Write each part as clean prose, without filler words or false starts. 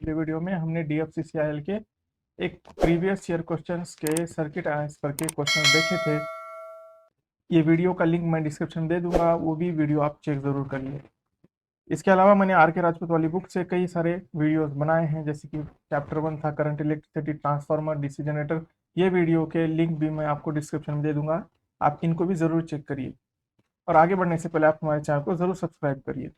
पिछले वीडियो में हमने DFCCIL के एक प्रीवियस ईयर क्वेश्चंस के सर्किट एनालिसिस पर के क्वेश्चंस देखे थे। ये वीडियो का लिंक मैं डिस्क्रिप्शन में दे दूंगा, वो भी वीडियो आप चेक ज़रूर करिए। इसके अलावा मैंने आर के राजपूत वाली बुक से कई सारे वीडियोस बनाए हैं, जैसे कि चैप्टर 1 था current electricity transformer DC generator. ये वीडियो के लिंक भी मैं आपको डिस्क्रिप्शन में दे दूंगा, आप इनको भी ज़रूर चेक करिए। और आगे बढ़ने से पहले आप हमारे चैनल को ज़रूर सब्सक्राइब करिए।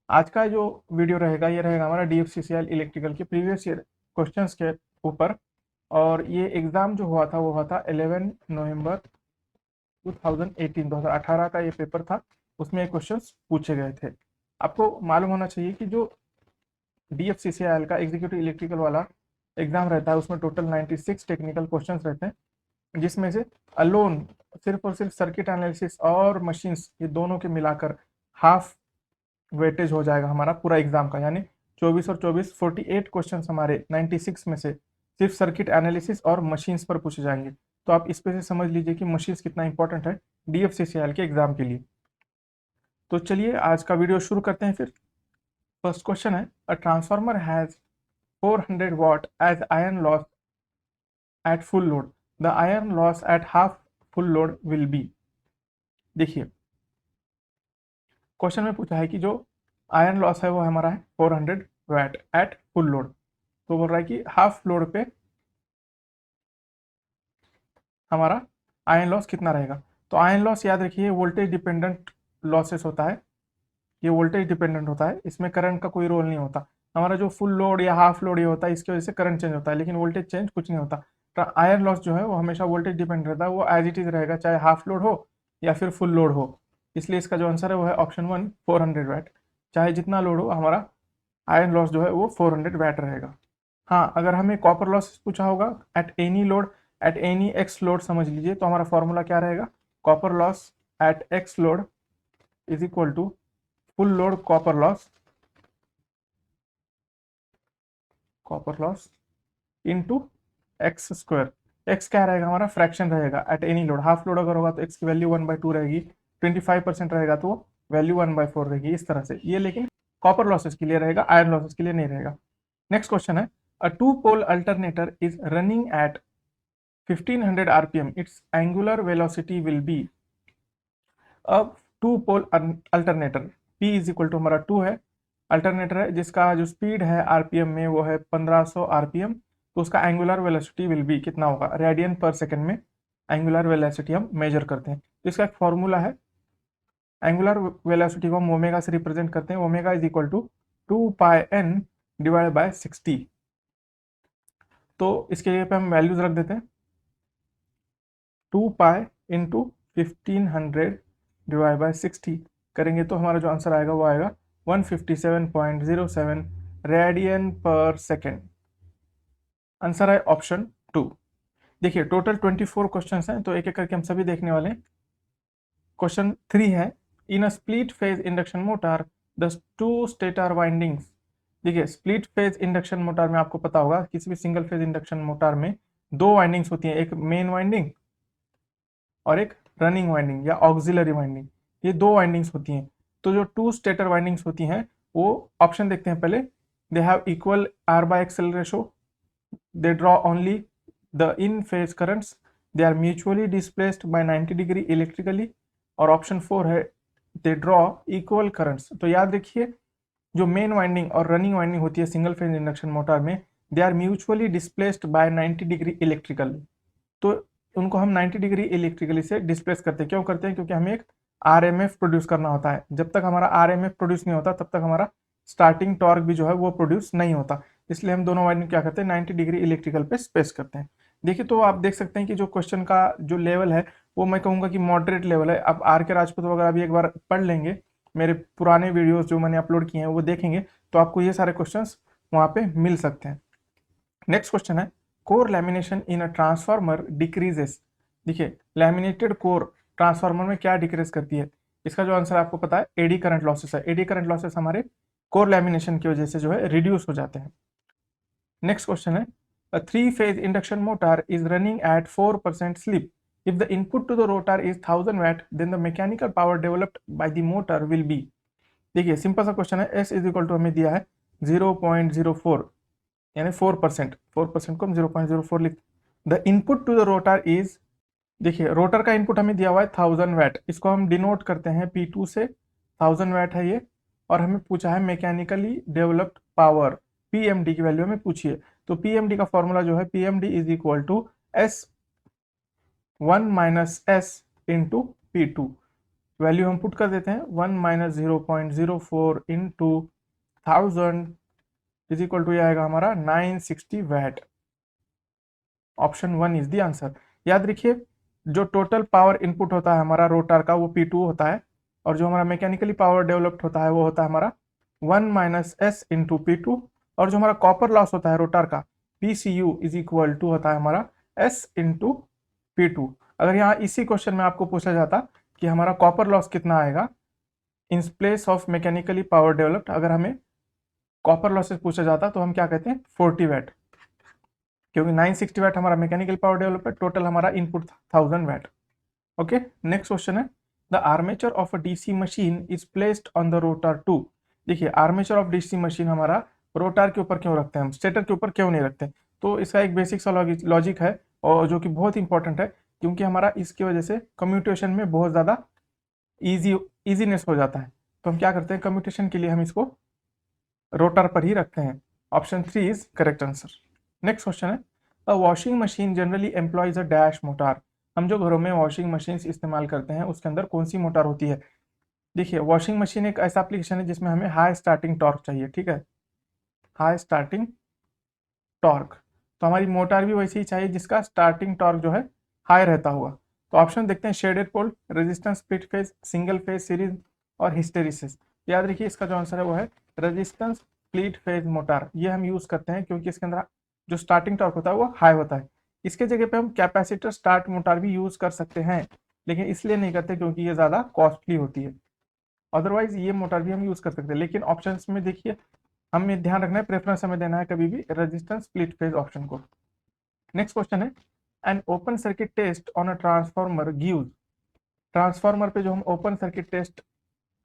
आज का जो वीडियो रहेगा ये रहेगा हमारा DFCCIL इलेक्ट्रिकल के प्रीवियस ईयर क्वेश्चंस के ऊपर। और ये एग्ज़ाम जो हुआ था वो हुआ था 11 नवंबर 2018 का ये पेपर था। उसमें क्वेश्चंस पूछे गए थे। आपको मालूम होना चाहिए कि जो DFCCIL का एग्जीक्यूटिव इलेक्ट्रिकल वाला एग्ज़ाम रहता है उसमें टोटल 96 टेक्निकल क्वेश्चंस रहते हैं, जिसमें से अलोन सिर्फ और सिर्फ सर्किट एनालिसिस और मशीन्स ये दोनों के मिलाकर हाफ वेटेज हो जाएगा हमारा पूरा एग्जाम का, यानी 24 और 24 48 क्वेश्चंस हमारे 96 में से सिर्फ सर्किट एनालिसिस और मशीन्स पर पूछे जाएंगे। तो आप इस पे से समझ लीजिए कि मशीन्स कितना इंपॉर्टेंट है DFCCIL के एग्जाम के लिए। तो चलिए आज का वीडियो शुरू करते हैं। फिर फर्स्ट क्वेश्चन है, a transformer has 400 watt as iron loss at full load, the iron loss at half full load will be. देखिए क्वेश्चन में पूछा है कि जो आयरन लॉस है वो हमारा है 400 वैट एट फुल लोड। तो बोल रहा है कि हाफ लोड पे हमारा आयरन लॉस कितना रहेगा। तो आयरन लॉस याद रखिए वोल्टेज डिपेंडेंट लॉसेस होता है, ये वोल्टेज डिपेंडेंट होता है, इसमें करंट का कोई रोल नहीं होता। हमारा जो फुल लोड या हाफ लोड ये होता है इसकी वजह से करंट चेंज होता है, लेकिन वोल्टेज चेंज कुछ नहीं होता। तो आयरन लॉस जो है वो हमेशा वोल्टेज डिपेंड रहता है, वो एज इट इज रहेगा, चाहे हाफ लोड हो या फिर फुल लोड हो। इसलिए इसका जो आंसर है वो है ऑप्शन 1 400 वैट। चाहे जितना लोड हो हमारा आयरन लॉस जो है वो 400 वैट रहेगा। हाँ, अगर हमें कॉपर लॉस पूछा होगा at any load at any x load समझ लीजिए, तो हमारा फॉर्मूला क्या रहेगा, copper loss at x load is equal to full load copper loss into x square. X क्या रहेगा हमारा, फ्रैक्शन रहेगा at any load. Half load अगर होगा तो एक्स की वैल्यू 1/2 रहेगी, 25% रहेगा तो वैल्यू 1/4 रहेगी, इस तरह से ये। लेकिन कॉपर लॉसेस के लिए रहेगा, आयरन लॉसेस के लिए नहीं रहेगा। नेक्स्ट क्वेश्चन है, a two pole alternator is running at 1500 RPM, it's angular velocity will be. अब two pole alternator P is equal to हमारा 2 है, अल्टरनेटर है जिसका जो स्पीड है RPM में वो है 1500 RPM। तो उसका एंगुलर वेलोसिटी विल बी कितना होगा, रेडियन पर सेकंड में एंगुलर वेलोसिटी हम मेजर करते हैं। तो इसका एक फॉर्मूला है, एंगुलर वेलोसिटी को हम ओमेगा से रिप्रेजेंट करते हैं। Omega is equal to 2πn divide by 60। तो इसके जगह पे हम वैल्यूज रख देते हैं, 2π इंटू 1500 डिवाइड बाय 60 करेंगे तो हमारा जो आंसर आएगा वो आएगा 157.07 रेडियन पर सेकेंड। आंसर है ऑप्शन 2। देखिए टोटल 24 क्वेश्चंस हैं, तो एक एक करके हम सभी देखने वाले हैं। क्वेश्चन 3 है, in a split phase induction motor the two stator windings. देखिए स्प्लिट फेज इंडक्शन मोटर में आपको पता होगा किसी भी सिंगल फेज इंडक्शन मोटर में दो वाइंडिंग्स होती हैं, एक मेन वाइंडिंग और एक रनिंग वाइंडिंग या ऑक्सिलरी वाइंडिंग, ये दो वाइंडिंग्स होती हैं। तो जो टू स्टेटर वाइंडिंग्स होती हैं वो ऑप्शन देखते हैं पहले, they have equal R/XL ratio, they draw only the in phase currents, they are mutually displaced by 90 degree electrically, और ऑप्शन 4 है they draw equal currents। तो याद रखिए जो मेन वाइंडिंग और रनिंग वाइंडिंग होती है सिंगल फेज इंडक्शन मोटर में, they are mutually displaced by 90 degree electrically. तो उनको हम 90 डिग्री इलेक्ट्रिकली से डिस्प्लेस करते हैं। क्यों करते हैं, क्योंकि हमें एक RMF प्रोड्यूस करना होता है। जब तक हमारा RMF प्रोड्यूस नहीं होता तब तक हमारा स्टार्टिंग टॉर्क भी जो है वो प्रोड्यूस नहीं होता। इसलिए हम दोनों वाइंडिंग क्या करते हैं, 90 डिग्री इलेक्ट्रिकल पे स्पेस करते हैं। देखिए तो आप देख सकते हैं कि जो क्वेश्चन का जो लेवल है वो मैं कहूँगा कि मॉडरेट लेवल है। अब आर के राजपूत वगैरह भी एक बार पढ़ लेंगे, मेरे पुराने वीडियोस जो मैंने अपलोड किए हैं वो देखेंगे तो आपको ये सारे क्वेश्चंस वहाँ पे मिल सकते हैं। नेक्स्ट क्वेश्चन है, core lamination in a transformer decreases. देखिए लैमिनेटेड कोर ट्रांसफार्मर में क्या डिक्रीज करती है, इसका जो आंसर आपको पता है एडी करंट लॉसेस है। एडी करंट लॉसेस हमारे कोर लैमिनेशन की वजह से जो है रिड्यूस हो जाते हैं। नेक्स्ट क्वेश्चन है, a three-phase induction motor is running at 4% slip. If the input to the rotor is 1000 watt, then the mechanical power developed by the motor will be। देखिए सिंपल सा क्वेश्चन है, S is equal to हमें दिया है 0.04 यानी 4%, 4% को हम 0.04 लिख। The input to the rotor is, देखिए रोटर का इनपुट हमें दिया हुआ है 1000 वैट, इसको हम डिनोट करते हैं P2 से, 1000 वैट है ये, और हमें पूछा है मैकेनिकली डेवलप्ड पावर PMD की वैल्यू हमें पूछिए। तो PMD का फॉर्मूला जो है PMD is equal to S1 minus S into P2, value हम पुट कर देते हैं 1 minus 0.04 into 1000 is equal to, यह आएगा हमारा 960 watt. Option 1 is the answer. याद रखिए जो टोटल पावर इनपुट होता है हमारा रोटर का वो P2 होता है, और जो हमारा मैकेनिकली पावर डेवलप्ड होता है वो होता है हमारा 1 माइनस S इंटू P2, और जो हमारा कॉपर लॉस होता है रोटर का PCU इज इक्वल टू होता है हमारा S इंटू P2। अगर यहाँ इसी क्वेश्चन में आपको पूछा जाता कि हमारा कॉपर लॉस कितना आएगा in place of mechanically power developed, अगर हमें कॉपर लॉसेस पूछा जाता तो हम क्या कहते हैं 40 वैट, क्योंकि 960 वैट हमारा मैकेनिकल पावर डेवलप है, टोटल हमारा input 1000 watt. Okay, next question है the armature of a DC machine is placed on the rotor 2। देखिए आर्मेचर ऑफ डीसी मशीन हमारा रोटर के ऊपर क्यों रखते हैं, हम स्टेटर के ऊपर क्यों नहीं रखते? तो इसका एक बेसिक सा लॉजिक है, और जो कि बहुत इंपॉर्टेंट है, क्योंकि हमारा इसकी वजह से कम्यूटेशन में बहुत ज़्यादा ईजीनेस हो जाता है। तो हम क्या करते हैं, कम्यूटेशन के लिए हम इसको रोटर पर ही रखते हैं। Option 3 is correct answer. Next question है a washing machine generally employs a dash motor. हम जो घरों में वॉशिंग मशीन इस्तेमाल करते हैं उसके अंदर कौन सी मोटर होती है? देखिए वॉशिंग मशीन एक ऐसा एप्लीकेशन है जिसमें हमें हाई स्टार्टिंग टॉर्क चाहिए, ठीक है, हाई स्टार्टिंग टॉर्क। तो हमारी मोटर भी वैसे ही चाहिए जिसका स्टार्टिंग टॉर्क जो है हाई रहता हुआ। तो ऑप्शन देखते हैं shaded pole, resistance split phase, single phase series और हिस्टेरिसिस। याद रखिए इसका जो आंसर है वो है रेजिस्टेंस स्प्लिट फेज मोटर। ये हम यूज करते हैं क्योंकि इसके अंदर जो स्टार्टिंग टॉर्क होता है वो हाई होता है। इसके जगह पे हम कैपेसिटर स्टार्ट मोटर भी यूज कर सकते हैं, लेकिन इसलिए नहीं करते क्योंकि ये ज़्यादा कॉस्टली होती है। अदरवाइज ये मोटर भी हम यूज कर सकते हैं, लेकिन ऑप्शन में देखिए हमें ध्यान रखना है, प्रेफरेंस हमें देना है कभी भी रेजिस्टेंस स्प्लिट फेज ऑप्शन को। नेक्स्ट क्वेश्चन है an open circuit test on a transformer gives. Transformer पे जो हम ओपन सर्किट टेस्ट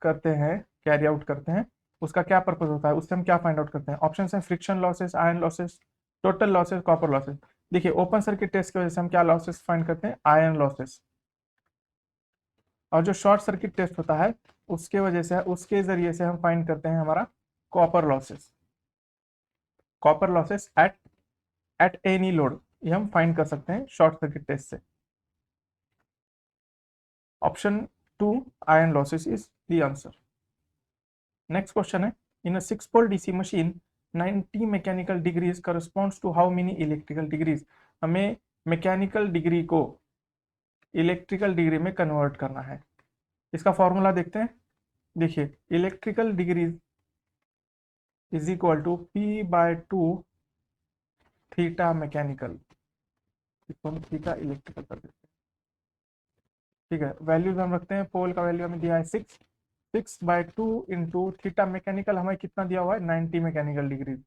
करते हैं, कैरी आउट करते हैं, उसका क्या पर्पज होता है, उससे हम क्या फाइंड आउट करते हैं? ऑप्शन है friction losses, iron losses, total losses, copper losses. देखिए ओपन सर्किट टेस्ट की वजह से हम क्या लॉसेस फाइंड करते हैं? Iron losses. और जो शॉर्ट सर्किट टेस्ट होता है उसके वजह से, उसके जरिए से हम फाइंड करते हैं हमारा copper losses. Copper losses at any load, ये हम फाइंड कर सकते हैं शॉर्ट सर्किट टेस्ट से। Option 2 iron losses is the answer. Next question है in a 6 pole DC machine 90 mechanical degrees corresponds to how many electrical degrees. हमें mechanical degree को electrical degree में कन्वर्ट करना है। इसका फॉर्मूला देखते हैं। देखिए electrical degree is equal to P/2 theta mechanical, इसको हम थीटा इलेक्ट्रिकल कर देते हैं, ठीक है। वैल्यूज हम रखते हैं, पोल का वैल्यू हमें दिया है 6/2 इंटू थीटा मैकेनिकल हमें कितना दिया हुआ है 90 मैकेनिकल डिग्रीज,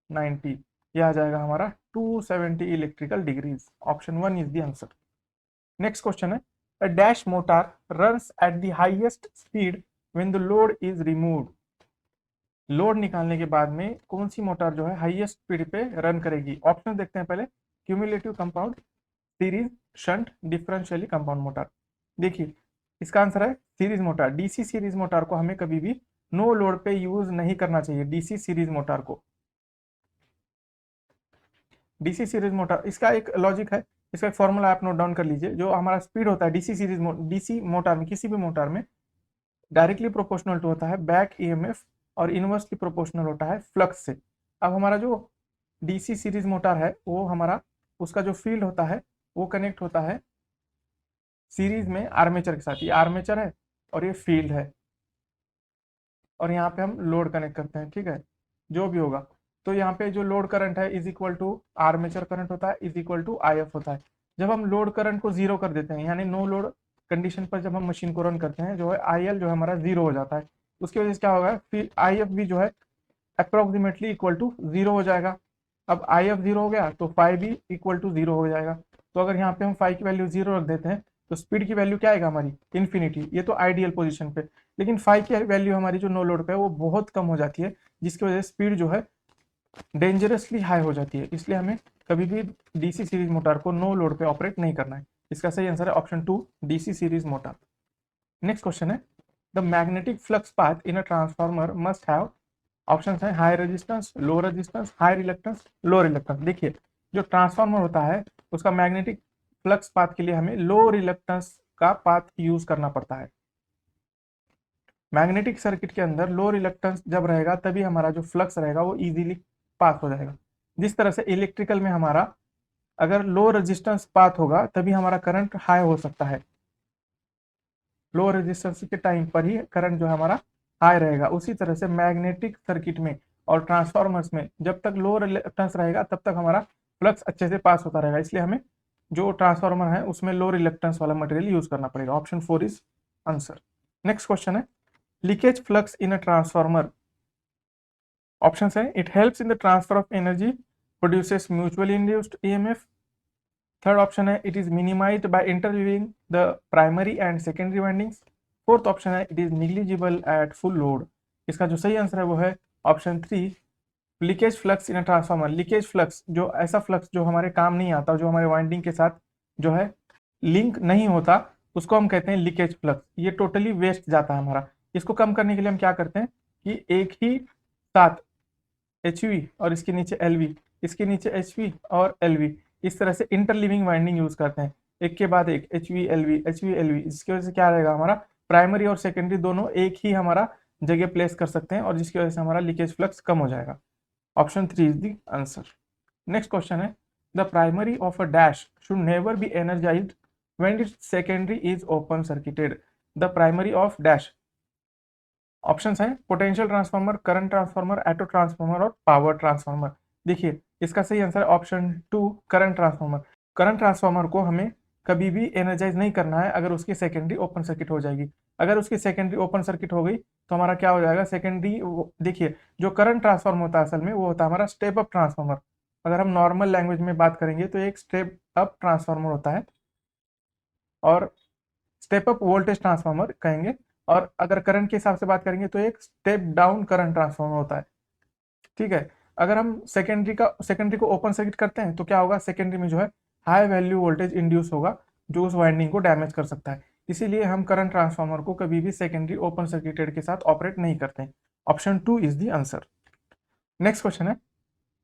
90, यह आ जाएगा हमारा 270 electrical degrees. Option 1 is the answer. Next question है a dash motor runs at the highest speed when the load is removed. Load निकालने के बाद में कौन सी मोटर जो है हाईएस्ट स्पीड पे रन करेगी? ऑप्शन देखते हैं पहले, cumulative compound, series, shunt, differentially compound motor. देखिए इसका आंसर है series motor. DC series motor को हमें कभी भी नो लोड पे यूज नहीं करना चाहिए। डीसी सीरीज मोटर को, डीसी सीरीज मोटर, इसका एक लॉजिक है, इसका एक फॉर्मूला आप नोट डाउन कर लीजिए। जो हमारा स्पीड होता है डीसी मोटर में, किसी भी मोटर में डायरेक्टली प्रोपोर्शनल टू होता है बैक ईएमएफ और इनवर्सली प्रोपोर्शनल होता है फ्लक्स से। अब हमारा जो डीसी सीरीज मोटर है वो हमारा, उसका जो फील्ड होता है वो कनेक्ट होता है सीरीज में आर्मेचर के साथ। ये आर्मेचर है और ये फील्ड है, और यहाँ पे हम लोड कनेक्ट करते हैं, ठीक है, जो भी होगा। तो यहाँ पे जो लोड करंट है is equal to armature current होता है इज इक्वल टू IF होता है। जब हम लोड करंट को जीरो कर देते हैं, यानी नो लोड कंडीशन पर जब हम मशीन को रन करते हैं, जो है IL जो है हमारा जीरो हो जाता है। उसकी वजह से क्या होगा, फिर IF भी जो है अप्रोक्सीमेटली इक्वल टू जीरो हो जाएगा। अब IF जीरो हो गया तो फाइव भी इक्वल टू जीरो हो जाएगा। तो अगर यहाँ पे हम फाइव की वैल्यू जीरो रख देते हैं तो स्पीड की वैल्यू क्या आएगा हमारी, इन्फिनिटी। ये तो आइडियल पोजीशन पे, लेकिन फाई की वैल्यू हमारी जो नो लोड पे है वो बहुत कम हो जाती है, जिसकी वजह से स्पीड जो है डेंजरसली हाई हो जाती है। इसलिए हमें कभी भी डीसी सीरीज मोटर को नो लोड पे ऑपरेट नहीं करना है। इसका सही आंसर है option 2, DC series motor. Next question है, the magnetic flux path in a transformer must have, option है high resistance, low resistance, high reluctance, low reluctance. देखिए जो ट्रांसफार्मर होता है उसका मैग्नेटिक फ्लक्स पाथ के लिए हमें लो रिलक्टेंस का पाथ यूज करना पड़ता है। मैग्नेटिक सर्किट के अंदर लो रिलक्टेंस जब रहेगा तभी हमारा जो फ्लक्स रहेगा वो इजीली पास हो जाएगा। जिस तरह से इलेक्ट्रिकल में हमारा अगर लो रेजिस्टेंस पाथ होगा तभी हमारा करंट हाई हो सकता है, लो रेजिस्टेंस के टाइम पर ही करंट जो है हमारा हाई रहेगा। उसी तरह से मैग्नेटिक सर्किट में और ट्रांसफॉर्मर्स में जब तक लो रिलक्टेंस रहेगा तब तक हमारा फ्लक्स अच्छे से पास होता रहेगा। इसलिए हमें जो ट्रांसफॉर्मर है उसमें लो रिलक्टेंस वाला मटेरियल यूज करना पड़ेगा। Option 4 is answer. Next question है, leakage flux in a transformer. Option है it helps in the transfer of energy, produces mutually induced EMF. Third option है it is minimized by interweaving the primary and secondary windings. Fourth option है it is negligible at full load. इसका जो सही answer है वो है option 3, leakage flux in a transformer. Leakage flux जो ऐसा फ्लक्स जो हमारे काम नहीं आता, जो हमारे वाइंडिंग के साथ जो है लिंक नहीं होता, उसको हम कहते हैं लीकेज फ्लक्स। ये टोटली वेस्ट जाता है हमारा। इसको कम करने के लिए हम क्या करते हैं कि एक ही साथ HV और इसके नीचे LV, इसके नीचे HV और LV, इस तरह से इंटरलिविंग वाइंडिंग यूज करते हैं, एक के बाद एक HV LV HV LV। इसकी वजह से क्या रहेगा, हमारा प्राइमरी और सेकेंडरी दोनों एक ही हमारा जगह प्लेस कर सकते हैं और जिसकी वजह से हमारा लीकेज फ्लक्स कम हो जाएगा। Option 3 is the answer. Next question है, the primary of a dash should never be energized when its secondary is open circuited. The primary of dash, options हैं potential transformer, current transformer, auto transformer और power transformer. देखिए इसका सही answer है option 2, current transformer. Current transformer को हमें कभी भी एनर्जाइज नहीं करना है अगर उसकी सेकेंडरी ओपन सर्किट हो जाएगी। अगर उसकी सेकेंडरी ओपन सर्किट हो गई तो हमारा क्या हो जाएगा, सेकेंडरी। देखिए जो करंट ट्रांसफार्मर होता है असल में वो होता है हमारा स्टेप अप ट्रांसफार्मर। अगर हम नॉर्मल लैंग्वेज में बात करेंगे तो एक स्टेप अप ट्रांसफार्मर होता है और स्टेप अप वोल्टेज ट्रांसफार्मर कहेंगे। और अगर करंट के हिसाब से बात करेंगे तो एक स्टेप डाउन करंट ट्रांसफार्मर होता है। ठीक है, अगर हम सेकेंडरी को ओपन सर्किट करते हैं तो क्या होगा, सेकेंडरी में जो है हाई वैल्यू वोल्टेज इंड्यूस होगा जो उस वाइंडिंग को डैमेज कर सकता है। इसीलिए हम करंट ट्रांसफार्मर को कभी भी सेकेंडरी ओपन सर्किटेड के साथ ऑपरेट नहीं करते हैं। Option 2 is the answer. Next question है,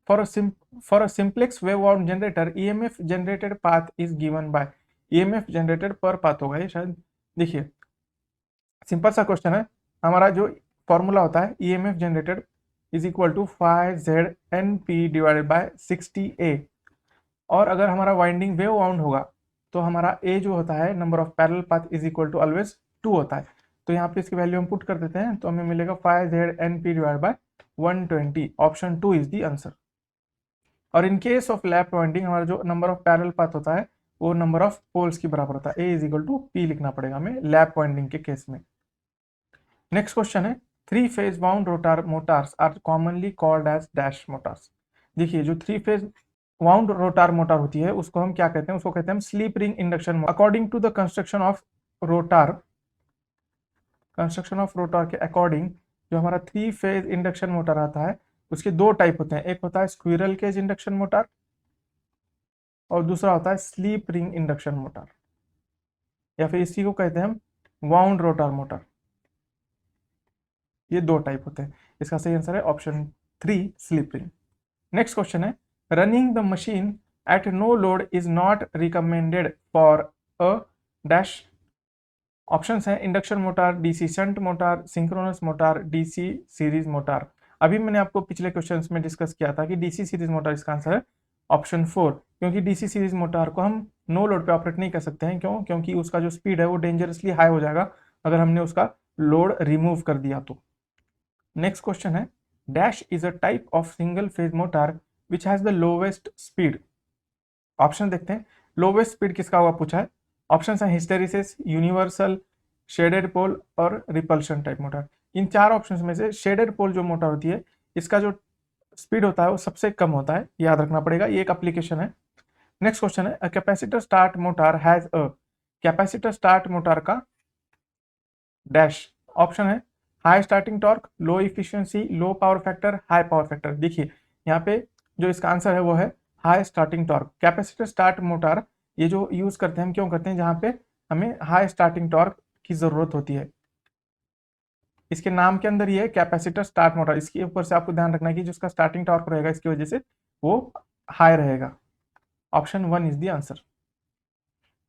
for a simplex wave wound generator EMF generated path is given by. EMF generated per path होगा ये शायद। देखिए सिंपल सा क्वेश्चन है, हमारा जो फॉर्मूला होता है EMF generated is equal to 5ZNP divided by 60A। और अगर हमारा वाइंडिंग वेव वाउंड होगा तो हमारा ए जो होता है number of parallel path is equal to always 2 होता है। तो यहाँ पे इसकी वैल्यू हम पुट कर देते हैं तो हमें मिलेगा 5ZNP divide by 120। Option 2 is the answer. और in case of lap winding हमारा जो नंबर ऑफ पैरेलल पाथ होता है वो नंबर ऑफ पोल्स की बराबर होता है। A is equal to P लिखना पड़ेगा हमें लैप वाइंडिंग के केस में। नेक्स्ट क्वेश्चन है, 3 phase wound rotor motors are commonly called as dash motors. देखिए जो 3 फेज वाउंड रोटर मोटर होती है उसको हम क्या कहते हैं, उसको कहते हैं हम slip ring induction. According to the construction of rotor, के अकॉर्डिंग जो हमारा 3 फेज इंडक्शन मोटर आता है उसके दो टाइप होते हैं, एक होता है स्क्विरल केज इंडक्शन मोटर और दूसरा होता है स्लीप रिंग इंडक्शन मोटर, या फिर इसी को कहते हैं हम वाउंड रोटर मोटर। ये दो टाइप होते हैं। इसका सही आंसर है option 3, slip ring. Next question है, running the machine at no load is not recommended for a dash. Options हैं induction motor, DC shunt motor, synchronous motor, DC series motor. अभी मैंने आपको पिछले क्वेश्चंस में डिस्कस किया था कि डीसी सीरीज मोटर इसका आंसर है ऑप्शन 4, क्योंकि डीसी सीरीज मोटर को हम नो लोड पे ऑपरेट नहीं कर सकते हैं। क्यों? क्योंकि उसका जो स्पीड है वो डेंजरसली हाई हो जाएगा अगर हमने उसका लोड रिमूव कर दिया तो। नेक्स्ट क्वेश्चन है, dash is a type of single phase motor which has the lowest speed. Option देखते हैं, लोवेस्ट स्पीड किसका होगा पूछा है। ऑप्शन है हिस्टेरिसिस, यूनिवर्सल, शेडेड पोल और रिपल्शन टाइप मोटर। इन चार ऑप्शन में से शेडेड पोल जो मोटर होती है इसका जो स्पीड होता है वो सबसे कम होता है, याद रखना पड़ेगा, ये एक एप्लीकेशन है। नेक्स्ट क्वेश्चन है, a capacitor start motor has a. Capacitor start motor का डैश ऑप्शन है high starting torque, low efficiency, low power factor, high power factor. देखिए यहाँ पे जो इसका आंसर है वो है high starting torque. Capacitor start motor ये जो यूज करते हैं हम क्यों करते हैं, जहाँ पे हमें हाई स्टार्टिंग टॉर्क की जरूरत होती है। इसके नाम के अंदर ये कैपेसिटर स्टार्ट मोटर, इसके ऊपर से आपको ध्यान रखना है कि जो इसका स्टार्टिंग टॉर्क रहेगा इसकी वजह से वो हाई रहेगा। Option 1 is the answer.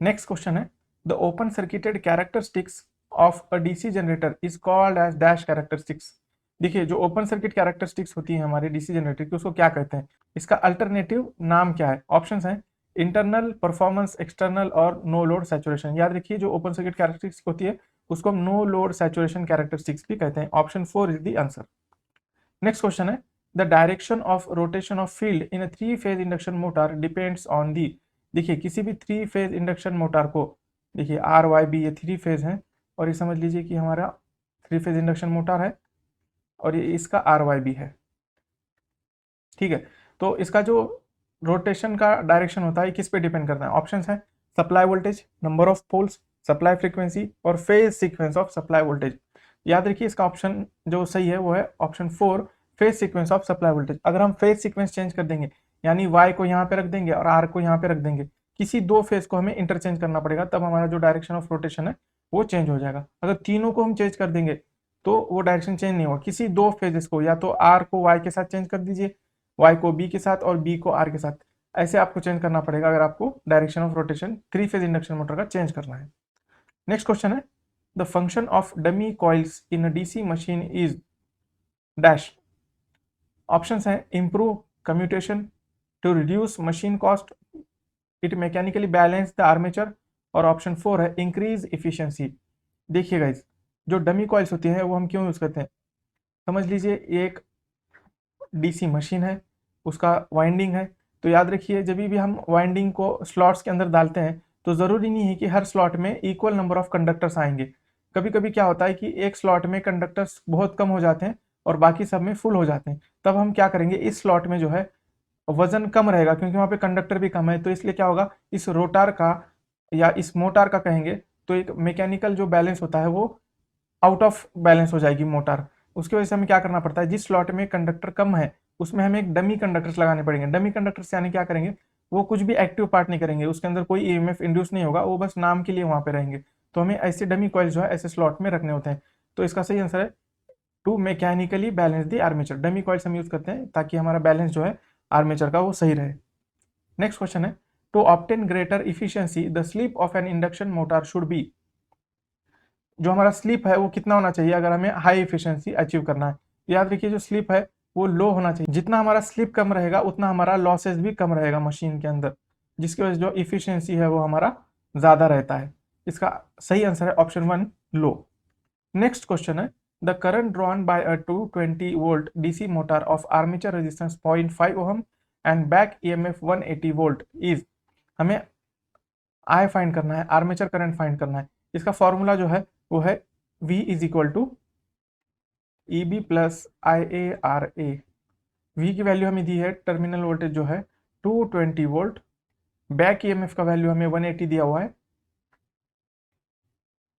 Next question है the open circuited characteristics of a DC generator is called as dash characteristics. देखिए जो ओपन सर्किट कैरेक्टरिस्टिक्स होती है हमारे डीसी जनरेटर की उसको क्या कहते हैं, इसका अल्टरनेटिव नाम क्या है। ऑप्शंस हैं इंटरनल, परफॉर्मेंस, एक्सटर्नल और नो लोड सैचुरेशन। याद रखिए जो ओपन सर्किट कैरेक्टरिस्टिक्स होती है उसको हम नो लोड सैचुरेशन कैरेक्टरिस्टिक्स भी कहते हैं। Option 4 is the answer. Next question है the direction of rotation of field in a 3 phase induction motor depends on the. देखिए किसी भी 3 फेज इंडक्शन मोटर को, देखिए आर वाई बी ये 3 फेज है और ये समझ लीजिए कि हमारा 3 फेज इंडक्शन मोटर है और ये इसका आर वाई बी है, ठीक है। तो इसका जो रोटेशन का डायरेक्शन होता है किस पे डिपेंड करता है। ऑप्शंस है supply voltage, number of poles, supply frequency और phase sequence of supply voltage. याद रखिए इसका ऑप्शन जो सही है वो है option 4 phase sequence of supply voltage. अगर हम फेज सीक्वेंस चेंज कर देंगे यानी वाई को यहाँ पे रख देंगे और आर को यहाँ पे रख देंगे, किसी दो फेज को हमें इंटरचेंज करना पड़ेगा तब हमारा जो डायरेक्शन ऑफ रोटेशन है वो चेंज हो जाएगा। अगर तीनों को हम चेंज कर देंगे तो वो डायरेक्शन चेंज नहीं होगा। किसी दो फेजेस को या तो आर को वाई के साथ चेंज कर दीजिए, वाई को बी के साथ और बी को आर के साथ, ऐसे आपको चेंज करना पड़ेगा अगर आपको direction of rotation 3 phase induction motor का चेंज करना है। नेक्स्ट क्वेश्चन है the function of dummy coils in a DC machine is dash. Options हैं improve commutation, to reduce machine cost, it mechanically balance the armature और option 4 है increase efficiency. देखिए guys जो dummy coils होती हैं वो हम क्यों यूज करते हैं, समझ लीजिए एक डीसी मशीन है उसका वाइंडिंग है, तो याद रखिए जब भी हम वाइंडिंग को स्लॉट्स के अंदर डालते हैं तो ज़रूरी नहीं है कि हर स्लॉट में इक्वल नंबर ऑफ कंडक्टर्स आएंगे। कभी कभी क्या होता है कि एक स्लॉट में कंडक्टर्स बहुत कम हो जाते हैं और बाकी सब में फुल हो जाते हैं, तब हम क्या करेंगे इस स्लॉट में जो है वजन कम रहेगा क्योंकि वहाँ पे कंडक्टर भी कम है, तो इसलिए क्या होगा इस रोटार का या इस मोटार का कहेंगे तो एक मैकेनिकल जो बैलेंस होता है वो आउट ऑफ बैलेंस हो जाएगी मोटार। उसकी वजह से हमें क्या करना पड़ता है जिस स्लॉट में कंडक्टर कम है उसमें हमें एक डमी कंडक्टर्स लगाने पड़ेंगे। डमी कंडक्टर्स यानी क्या करेंगे वो कुछ भी एक्टिव पार्ट नहीं करेंगे, उसके अंदर कोई ईएमएफ इंड्यूस नहीं होगा, वो बस नाम के लिए वहां पे रहेंगे। तो हमें ऐसे डमी कॉइल जो है ऐसे स्लॉट में रखने होते हैं। तो इसका सही आंसर है to mechanically balance the armature. Dummy coils हम यूज करते हैं ताकि हमारा बैलेंस जो है आर्मेचर का वो सही रहे। नेक्स्ट क्वेश्चन है to obtain greater efficiency the slip of an induction motor should be. जो हमारा स्लीप है वो कितना होना चाहिए अगर हमें हाई एफिशिएंसी अचीव करना है। याद रखिए जो स्लीप है वो लो होना चाहिए, जितना हमारा स्लीप कम रहेगा उतना हमारा लॉसेस भी कम रहेगा मशीन के अंदर, जिसकी वजह से जो इफिशियंसी है वो हमारा ज़्यादा रहता है। इसका सही आंसर है ऑप्शन 1 लो। नेक्स्ट क्वेश्चन है the current drawn by a 220 volt DC motor of armature resistance 0.5 ohm and back EMF 180 volt is. हमें आई फाइंड करना है, आर्मेचर करंट फाइंड करना है। इसका फॉर्मूला जो है वो है V is equal to E B plus I A R A. V की वैल्यू हमें दी है टर्मिनल वोल्टेज जो है 220 वोल्ट, बैक ईएमएफ का वैल्यू हमें 180 दिया हुआ है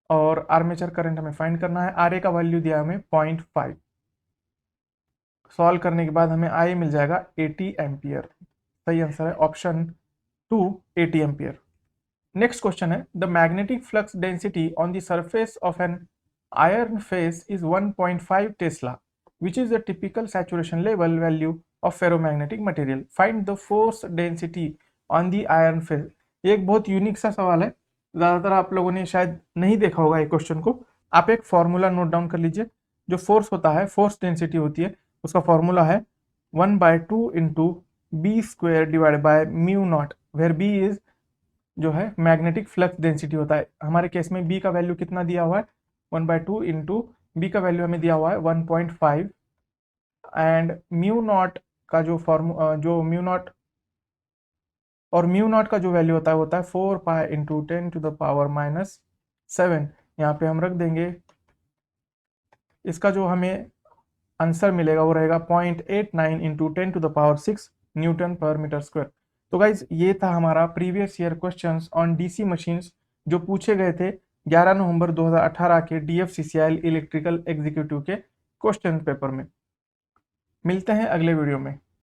और आर्मेचर करंट हमें फाइंड करना है। आर ए का वैल्यू दिया हमें 0.5। सॉल्व करने के बाद हमें आई मिल जाएगा 80 एम्पियर। सही आंसर है ऑप्शन 2 80 एम्पियर। नेक्स्ट क्वेश्चन है the magnetic flux density on the surface of an iron phase is 1.5 Tesla, which is the typical saturation level value of ferromagnetic material. Find the force density on the iron phase. ये एक बहुत unique सा सवाल है, ज़्यादातर आप लोगों ने शायद नहीं देखा होगा ये क्वेश्चन को। आप एक फॉर्मूला नोट डाउन कर लीजिए। जो फोर्स होता है, फोर्स डेंसिटी होती है, उसका फॉर्मूला है 1/2 into B square divide by mu naught, where B is जो है मैग्नेटिक फ्लक्स डेंसिटी होता है। हमारे केस में बी का वैल्यू कितना दिया हुआ है 1/2 इंटू बी का वैल्यू हमें दिया हुआ है 1.5 एंड म्यू नॉट का जो म्यू नॉट और म्यू नॉट का जो वैल्यू होता है 4 pi into 10 to the power -7। यहाँ पे हम रख देंगे। इसका जो हमें आंसर मिलेगा वो रहेगा 0.89 into 10 to the power 6 newton पर मीटर स्क्वायर। तो गाइज ये था हमारा previous year questions on DC machines जो पूछे गए थे 11 नवंबर 2018 के DFCCIL इलेक्ट्रिकल एग्जीक्यूटिव के क्वेश्चन पेपर में। मिलते हैं अगले वीडियो में।